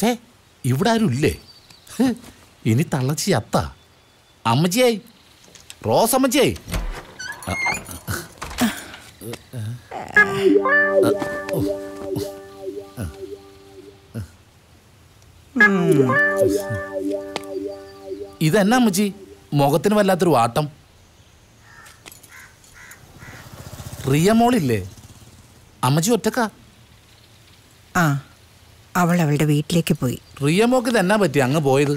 ഷേ ഇവിടെ ആരും ഇല്ലേ? ഇനി തള്ളച്ചി അത്ത അമ്മച്ചിയായി റോസമ്മച്ചിയായി. ഇതെന്നാ അമ്മച്ചി മുഖത്തിന് വല്ലാത്തൊരു വാട്ടം? റിയ മോളില്ലേ? അമ്മച്ചി ഒറ്റക്കാ? ആ, അവൾ അവളുടെ വീട്ടിലേക്ക് പോയി. റിയ മോക്ക് ഇതെന്നാ പറ്റി അങ്ങ് പോയത്?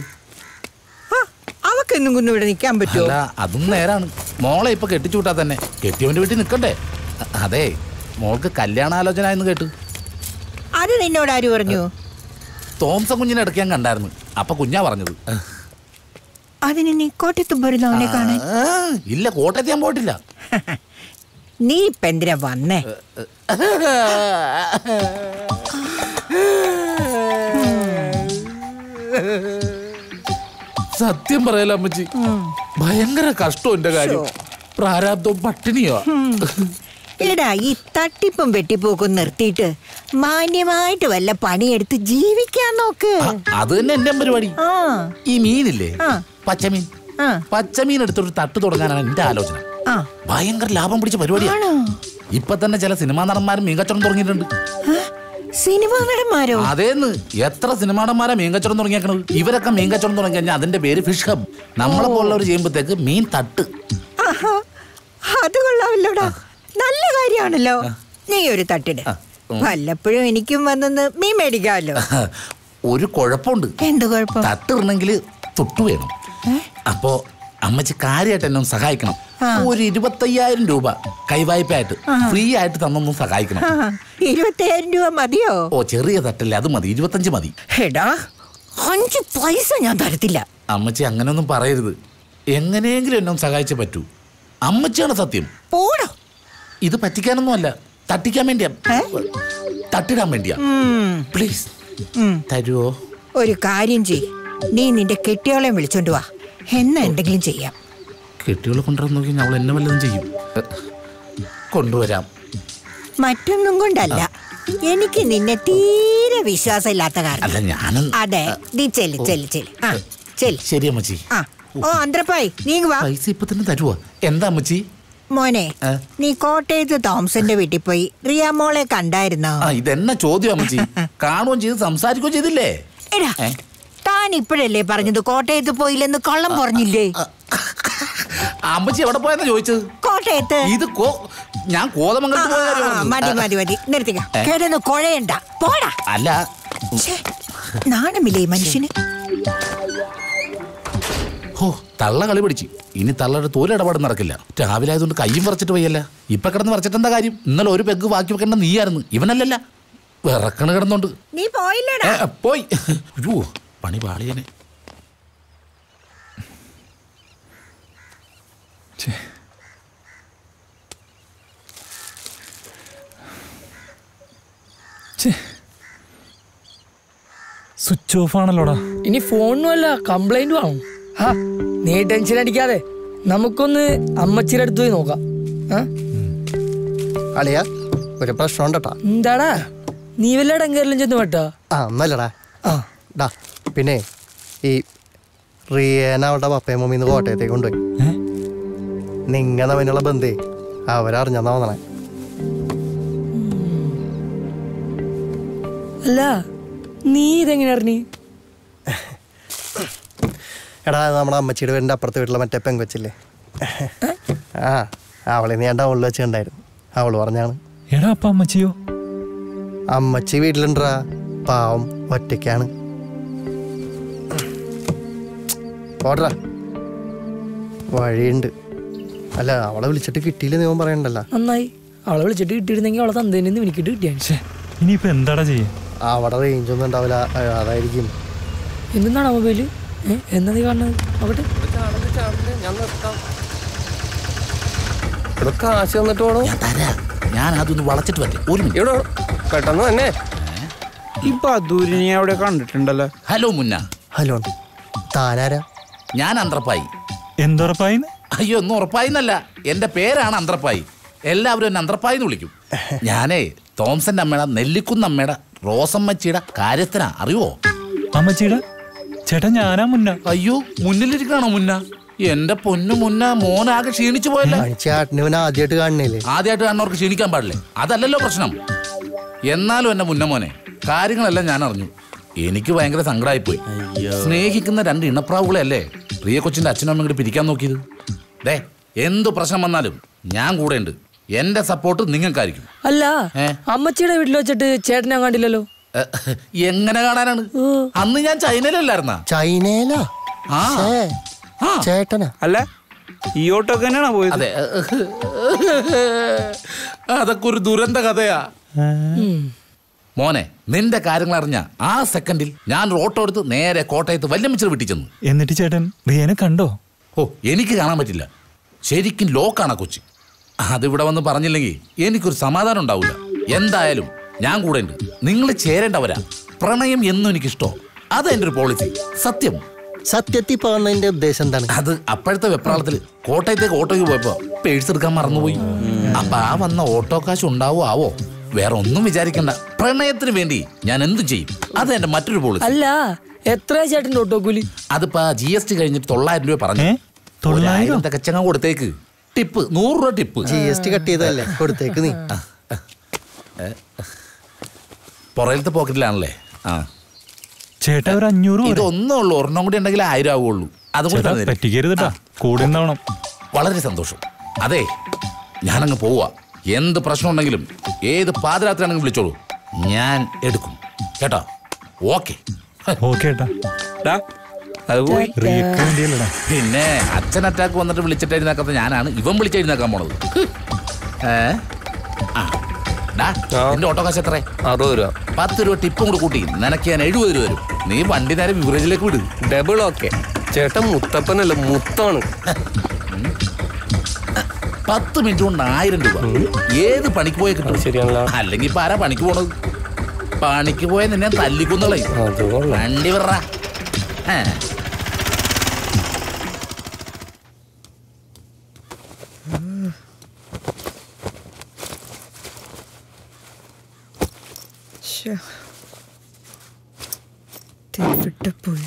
അവക്കെന്നും കുന്നും ഇവിടെ നിൽക്കാൻ പറ്റുമോ? അല്ല അതും നേരാണ്. മോളെ ഇപ്പൊ കെട്ടിച്ചു വിട്ടാ തന്നെ കെട്ടിയവന്റെ വീട്ടിൽ നിൽക്കണ്ടേ? അതെ, മോൾക്ക് കല്യാണാലോചന എന്ന് കേട്ടു. അത് നിന്നോട് ആര് പറഞ്ഞു? തോംസൺ കുഞ്ഞിനെ ഇടയ്ക്ക് ഞാൻ കണ്ടായിരുന്നു. അപ്പൊ കുഞ്ഞാ പറഞ്ഞത്. അതിന് നീ കോട്ടയത്ത് പോരുന്ന അവനെ കാണാൻ? ഇല്ല, കോട്ടയത്ത് ഞാൻ പോയിട്ടില്ല. നീ ഇപ്പൊ എന്തിനാ വന്നേ? സത്യം പറയല അമ്മച്ചി, ഭയങ്കര കഷ്ടം എന്റെ കാര്യം. പ്രാരാബ്ദവും പട്ടിണിയോ. എടാ, ഈ തട്ടിപ്പും വെട്ടിപ്പോക്കും നിർത്തിയിട്ട് മാന്യമായിട്ട് വല്ല പണിയെടുത്ത് ജീവിക്കാൻ നോക്ക്. അത് തന്നെ എന്റെ പരിപാടി. ഈ മീനില്ലേ, പച്ചമീൻ, പച്ചമീൻ എടുത്തൊരു തട്ട് തുടങ്ങാനാണ് എന്റെ ആലോചന. ഭയങ്കര ലാഭം പിടിച്ച പരിപാടിയാണ്. ഇപ്പൊ തന്നെ ചില സിനിമാ നടന്മാരും മീൻ കച്ചവടം തുടങ്ങിയിട്ടുണ്ട്. സിനിമാ നടന്മാരോ? അതേന്ന്, എത്ര സിനിമാ നടന്മാരാ മീൻ കച്ചവടം തുടങ്ങിയേക്കണത്. ഇവരൊക്കെ മീൻ കച്ചവടം തുടങ്ങി കഴിഞ്ഞാൽ അതിന്റെ പേര് ഫിഷ് ഹബ്. നമ്മളെ പോലുള്ളവർ ചെയ്യുമ്പോഴത്തേക്ക് മീൻ തട്ട്. അത് കൊള്ളാമല്ലോടാ, നല്ല കാര്യമാണല്ലോ. നീ ഒരു തട്ടിട്, വല്ലപ്പോഴും എനിക്കും വന്നെന്ന് മീൻ മേടിക്കാമല്ലോ. ഒരു കുഴപ്പമുണ്ട്. എന്ത് കുഴപ്പം? തട്ടിടണമെങ്കിൽ തൊട്ടു വേണം. അപ്പോ അമ്മച്ചി കാര്യമായിട്ട് എന്നെ സഹായിക്കണം. ഒരു 25,000 രൂപ കൈവായ്പയായിട്ട് ഫ്രീ ആയിട്ട് തന്നൊന്ന് സഹായിക്കണം. 25,000 രൂപ മതിയോ? ഓ, ചെറിയ തട്ടല്ലേ, അത് മതി. 25 മതി. എടാ, 5 പൈസ ഞാൻ തരത്തില്ല. അമ്മച്ചി അങ്ങനെയൊന്നും പറയരുത്. എങ്ങനെയെങ്കിലും എന്നെ സഹായിച്ചേ പറ്റൂ. അമ്മച്ചിയാണ് സത്യം. പോടോ. ഇത് പറ്റിക്കാനൊന്നും അല്ല, തട്ടിക്കാൻ വേണ്ടിയാ, തട്ടിടാൻ വേണ്ടിയാ. പ്ലീസ് തരുവോ? ഒരു കാര്യം ചെയ്, നീ നിന്റെ കെട്ടിയോളെ വിളിച്ചോണ്ട് വാ, എന്നാ എന്തെങ്കിലും ചെയ്യാം. കെട്ടിയോളെ കൊണ്ടുവരാൻ നോക്കി അവൾ എന്നെ വല്ലതും ചെയ്യും. കൊണ്ടുവരാം. മറ്റൊന്നും കൊണ്ടല്ല, എനിക്ക് നിന്നെ തീരെ വിശ്വാസമില്ലാത്ത കാരണം. അല്ല ഞാനും. അതെ, നീ ചെല്ല് ചെല്ല് ചെല്ല്. ആ ചെല്ല്. ശരി അമ്മച്ചി. ഓ അന്ത്രപ്പായി, നീ വാ. പൈസ ഇപ്പൊ തന്നെ തരുവോ? എന്താ അമ്മച്ചി? മോനെ, നീ കോട്ടയത്ത് തോംസന്റെ വീട്ടിൽ പോയി റിയ മോളെ കണ്ടായിരുന്നോ? ഇതെന്നാ ചോദ്യം അമ്മച്ചി? കാണുകയും ചെയ്ത് സംസാരിക്കുകയും ചെയ്തില്ലേ? എടാ, താൻ ഇപ്പോഴല്ലേ പറഞ്ഞത് കോട്ടയത്ത് പോയില്ലെന്ന്? കള്ളം പറഞ്ഞില്ലേ? അമ്മച്ചി എവിടെ പോയെന്നാ ചോദിച്ചത്? കോട്ടയത്ത്. ഇത് ഞാൻ കോതമംഗലത്ത് പോയ കാര്യം. മതി മതി മതി, നിർത്തിക്ക. കേടൊന്ന് കുഴയണ്ട, പോടാ. അല്ല, നാണമില്ലേ മനുഷ്യന്? ഹോ, തള്ള കളി പിടിച്ച്. ഇനി തള്ളയുടെ തോലിടപാട് നടക്കില്ല. രാവിലെ ആയതുകൊണ്ട് കയ്യും വറച്ചിട്ട് പോയല്ല. ഇപ്പൊ കിടന്ന് വറച്ചിട്ട് എന്താ കാര്യം? ഇന്നലെ ഒരു പെഗ് ബാക്കി വെക്കേണ്ട നീയായിരുന്നു, ഇവനല്ലല്ല. വിറക്കണ് കിടന്നോണ്ട്. നീ പോയില്ലടാ? പോയി. അയ്യോ, പണി പാളിയനെ. Switch off ആണല്ലോടാ. ഇനി ഫോണിനും അല്ല, കംപ്ലൈന്റും ആവും. നീ ടെൻഷൻ അടിക്കാതെ നമുക്കൊന്ന് അമ്മച്ചിയുടെ അടുത്ത് പോയി നോക്കാം. അളിയാ, ഒരു പ്രശ്നം ഉണ്ടട്ടാ. എന്താടാ, നീ വല്ല ഡെങ്കറിലും ചെന്ന് പെട്ടാ? ഒന്നല്ലടാ. ഡാ, പിന്നെ ഈ റിയേന അവളുടെ പപ്പയും മമ്മീന്ന് കോട്ടയത്തേക്ക് കൊണ്ടുപോയി. നിങ്ങ തമ്മിലുള്ള ബന്ധേ അവരറിഞ്ഞാ വന്നണേ. അല്ല, നീ ഇതെങ്ങനെ അറിഞ്ഞി? എടാ, നമ്മുടെ അമ്മച്ചിയുടെ വീടിൻ്റെ അപ്പുറത്തെ വീട്ടിലെ മറ്റേ പെങ്കൊച്ചില്ലേ, അവളെ നീ ടൗണിൽ വെച്ച് കണ്ടായിരുന്നു. അവള് പറഞ്ഞാണ്. എടാ, അപ്പ അമ്മച്ചിയോ? അമ്മച്ചി വീട്ടിലുണ്ടാ, പാവം ഒറ്റയ്ക്കാണ്. ഓടറാ, വഴിയുണ്ട്. അല്ല, അവളെ വിളിച്ചിട്ട് കിട്ടിയില്ല നീ പറയണ്ടല്ലോ. നന്നായി, അവളെ വിളിച്ചിട്ട് കിട്ടിയിരുന്നെങ്കിൽ അവളെ തന്നേന്ന് എനിക്കിട്ട് കിട്ടിയാ. ഇനിയിപ്പോ എന്താടാ ചെയ്യാ? അവിടെ റേഞ്ച് ഒന്നും ഉണ്ടാവില്ല, അതായിരിക്കും. എന്താണ് മൊബൈല്? എന്നാ നീ കാണുന്നത്? അവിടെ കാശ് വന്നിട്ട് വേണോ? ഞാൻ അതൊന്ന് വളച്ചിട്ട് പറ്റേ. ഒരു പെട്ടെന്ന് തന്നെ. ഇപ്പൊ അദൂരിനെ അവിടെ കണ്ടിട്ടുണ്ടല്ലോ. ഹലോ മുന്ന. ഹലോ, താനാരാ? ഞാൻ അന്ത്രപ്പായി. എന്തുറപ്പായി? അയ്യോ, ഒന്നും ഉറപ്പായിന്നല്ല, എന്റെ പേരാണ് അന്ത്രപ്പായി. എല്ലാവരും എന്നെ അന്ത്രപ്പായി എന്ന് വിളിക്കും. ഞാനേ തോംസന്റെ അമ്മയുടെ നെല്ലിക്കുന്ന അമ്മയുടെ റോസമ്മച്ചിയുടെ കാര്യസ്ഥനാ, അറിയുവോ? അമ്മച്ചിയുടെ ചേട്ടാ ഞാനാ മുന്ന. അയ്യോ മുന്നിലിരിക്കണോ മുന്ന? എന്റെ പൊന്നു മുന്ന, മോനാകെ ക്ഷീണിച്ചു പോയല്ലേ. ചേട്ടനിവൻ ആദ്യമായിട്ട് കാണുന്നില്ലേ? ആദ്യമായിട്ട് കാണുന്നവർക്ക് ക്ഷീണിക്കാൻ പാടില്ലേ? അതല്ലല്ലോ പ്രശ്നം. എന്നാലും എന്റെ മുന്ന മോനെ, കാര്യങ്ങളെല്ലാം ഞാൻ അറിഞ്ഞു. എനിക്ക് ഭയങ്കര സങ്കടമായിപ്പോയി. സ്നേഹിക്കുന്ന 2 ഇണപ്രാവുകളെ അല്ലേ റിയ കൊച്ചിന്റെ അച്ഛനും അമ്മയും കൂടി പിരിക്കാൻ നോക്കിയത്. ദേ, എന്തു പ്രശ്നം വന്നാലും ഞാൻ കൂടെ ഉണ്ട്. എന്റെ സപ്പോർട്ട് നിങ്ങൾക്കായിരിക്കും. അല്ല, അമ്മച്ചിയുടെ വീട്ടിൽ വെച്ചിട്ട് ചേട്ടനെ കണ്ടില്ലല്ലോ. എങ്ങനെ കാണാനാണ്? അന്ന് ഞാൻ ചൈനയിലല്ലായിരുന്ന? ചൈനയിലാ? ചേട്ടനാ? അല്ല, ഈ ഓട്ടോ തന്നെയാണോ പോയത്? അതെ, അതൊക്കെ ഒരു ദുരന്ത കഥയാ മോനെ. നിന്റെ കാര്യങ്ങൾ അറിഞ്ഞ ആ സെക്കൻഡിൽ ഞാൻ ഓട്ടോ എടുത്ത് നേരെ കോട്ടയത്ത് വല്യമ്മച്ചിയുടെ വീട്ടിൽ ചെന്നു. എന്നിട്ട് ചേട്ടൻ റിയനെ കണ്ടോ? ഓ, എനിക്ക് കാണാൻ പറ്റില്ല. ശരിക്കും ലോക്കാണ് കൊച്ചി. അതിവിടെ വന്ന് പറഞ്ഞില്ലെങ്കിൽ എനിക്കൊരു സമാധാനം ഉണ്ടാവില്ല. എന്തായാലും ഞാൻ കൂടെ ഉണ്ട്. നിങ്ങൾ ചേരേണ്ടവരാ. പ്രണയം എന്നും എനിക്കിഷ്ടോ. അത് എൻ്റെ ഒരു പോളിസി. സത്യം. സത്യത്തിൽ പോകുന്നതിന്റെ ഉദ്ദേശം എന്താണ്? അത് അപ്പോഴത്തെ വെപ്രാളത്തിൽ കോട്ടയത്തേക്ക് ഓട്ടോയ്ക്ക് പോയപ്പോ പേഴ്സ് എടുക്കാൻ മറന്നുപോയി. അപ്പൊ ആ വന്ന ഓട്ടോ കാശ് ഉണ്ടാവോ ആവോ? വേറെ ഒന്നും വിചാരിക്കണ്ട. പ്രണയത്തിന് വേണ്ടി ഞാൻ എന്തും ചെയ്യും. അത് എന്റെ മറ്റൊരു പോളിസി. അല്ല, എത്ര ചേട്ടൻ്റെ ഓട്ടോ കൂലി? അതിപ്പോ GST കഴിഞ്ഞിട്ട് 900 രൂപ പറഞ്ഞു. 900 തികച്ചങ്ങ കൊടുത്തേക്ക്. ടിപ്പ് 100 രൂപ ടിപ്പ്. GST കട്ട് ചെയ്തല്ലേ? കൊടുത്തേക്ക് നീ. പുറയിലത്തെ പോക്കറ്റിലാണല്ലേ? ആ ചേട്ടാ ഒരു 500. ഇതൊന്നും ഉള്ളു. ഒരെണ്ണം കൂടി ഉണ്ടെങ്കിൽ 1000 ആവുള്ളൂ. പറ്റിക്കരുതട്ടാ, കൂടെ നിന്നോണം. വളരെ സന്തോഷം. അതെ, ഞാനങ്ങ് പോവാ. എന്ത് പ്രശ്നം ഉണ്ടെങ്കിലും ഏത് പാതിരാത്രി ആണെങ്കിലും വിളിച്ചോളൂ, ഞാൻ എടുക്കും കേട്ടോ. Okay okay. പിന്നെ അച്ഛൻ അറ്റാക്ക് വന്നിട്ട് വിളിച്ചിട്ടെഴുന്നേക്കാത്ത ഞാനാണ് ഇവൻ വിളിച്ചെഴുന്നേക്കാൻ പോണത്. എന്റെ ഓട്ടോ കാശ് എത്ര? 60 രൂപ. 10 രൂപ ടിപ്പും കൂടെ കൂട്ടി നിനക്ക് ഞാൻ 70 രൂപ വരും. നീ വണ്ടി നേരെ ബിവറേജിലേക്ക് വിട്. Double okay. ചേട്ടൻ മുത്തപ്പനല്ല, മുത്താണ്. 10 മിനിറ്റ് കൊണ്ട് 1000 രൂപ. ഏത് പണിക്ക് പോയ കിട്ടും? ശരിയാണല്ലോ. അല്ലെങ്കിൽ ഇപ്പൊ ആരാ പണിക്ക് പോണത്? പണിക്ക് പോയ നിന്നെ തല്ലിക്കുന്നളെ. വണ്ടി വിട. പോയി.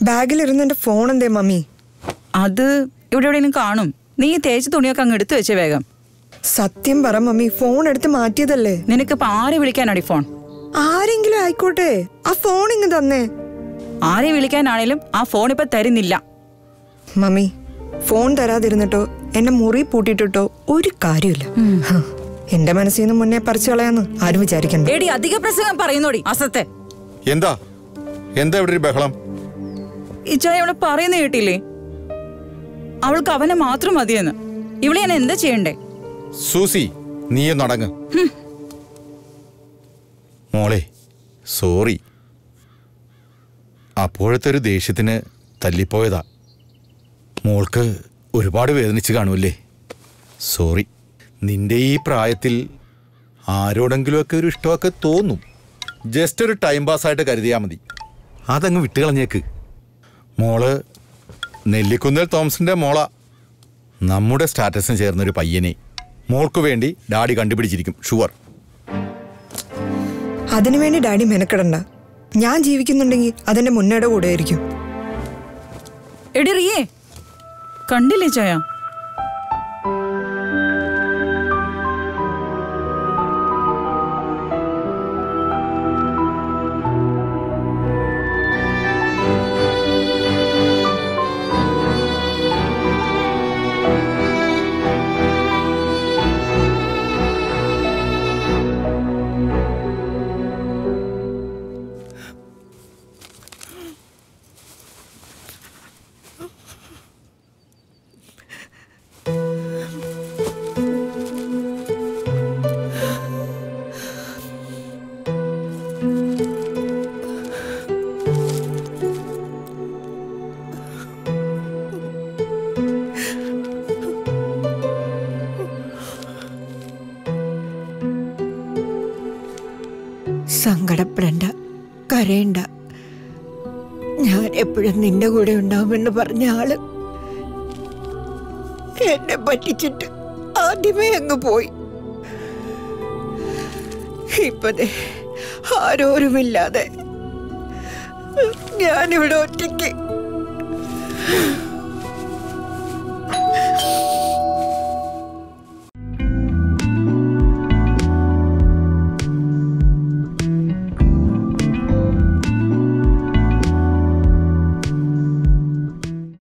ബാഗിലിരുന്ന് എന്റെ ഫോൺ എന്തേ മമ്മി? അത് ഇവിടെ എവിടെയെങ്കിലും കാണും. നീ തേച്ച് തുണിയൊക്കെ അങ്ങ് എടുത്തു വെച്ചേ വേഗം. സത്യം പറ മമ്മി, ഫോൺ എടുത്ത് മാറ്റിയതല്ലേ? നിനക്കിപ്പോ ആരെ വിളിക്കാനാടി ഫോൺ? ആരെങ്കിലും ആയിക്കോട്ടെ, ആ ഫോൺ ഇങ്ങ് തന്നേ. ആരെ വിളിക്കാനാണേലും ആ ഫോൺ ഇപ്പൊ തരുന്നില്ല. മമ്മി, ഫോൺ തരാതിരുന്നിട്ടോ എന്നെ മുറി പൂട്ടിയിട്ടോ ഒരു കാര്യമില്ല. എന്റെ മനസ്സിൽ നിന്ന് മുന്നേ പറിച്ചു കളയാന്ന് ആരും വിചാരിക്കണ്ട. എടി, അധിക പ്രസംഗം പറയുന്നോടി അസത്തെ. എന്താ എന്താ ഇവിടെ ഒരു ബഹളം? ഇച്ചായ അവളെ പറയുന്ന കേട്ടില്ലേ? അവൾക്ക് അവനെ മാത്രം മതിയെന്ന്. ഇവിടെ ഞാൻ എന്താ ചെയ്യണ്ടേ? സൂസി, നീയും നടങ്ങ്. മോളെ, സോറി. അപ്പോഴത്തെ ഒരു ദേഷ്യത്തിന് തല്ലിപ്പോയതാ. മോൾക്ക് ഒരുപാട് വേദനിച്ച് കാണുമല്ലേ? സോറി. നിന്റെ ഈ പ്രായത്തിൽ ആരോടെങ്കിലുമൊക്കെ ഒരു ഇഷ്ടമൊക്കെ തോന്നും. ജസ്റ്റ് ഒരു ടൈം പാസ്സായിട്ട് കരുതിയാൽ മതി. അതങ്ങ് വിട്ടുകളഞ്ഞേക്ക്. മോള് നെല്ലിക്കുന്നേൽ തോമസിന്റെ മോളാ. നമ്മുടെ സ്റ്റാറ്റസിന് ചേർന്നൊരു പയ്യനെ മോൾക്ക് വേണ്ടി ഡാഡി കണ്ടുപിടിച്ചിരിക്കും, ഷുവർ. അതിനുവേണ്ടി ഡാഡി മെനക്കെടണ്ട. ഞാൻ ജീവിക്കുന്നുണ്ടെങ്കിൽ അതെന്റെ മുന്നേടെ കൂടെ ആയിരിക്കും. എടി റിയേ, കണ്ടില്ലേ ചായ? സങ്കടപ്പെടണ്ട, കരയണ്ട. ഞാൻ എപ്പോഴും നിന്റെ കൂടെ ഉണ്ടാവുമെന്ന് പറഞ്ഞ ആള് എന്നെ പറ്റിച്ചിട്ട് ആദ്യമേ അങ്ങ് പോയി. ഇപ്പതേ ആരോരുമില്ലാതെ ഞാനിവിടെ ഒറ്റയ്ക്ക്.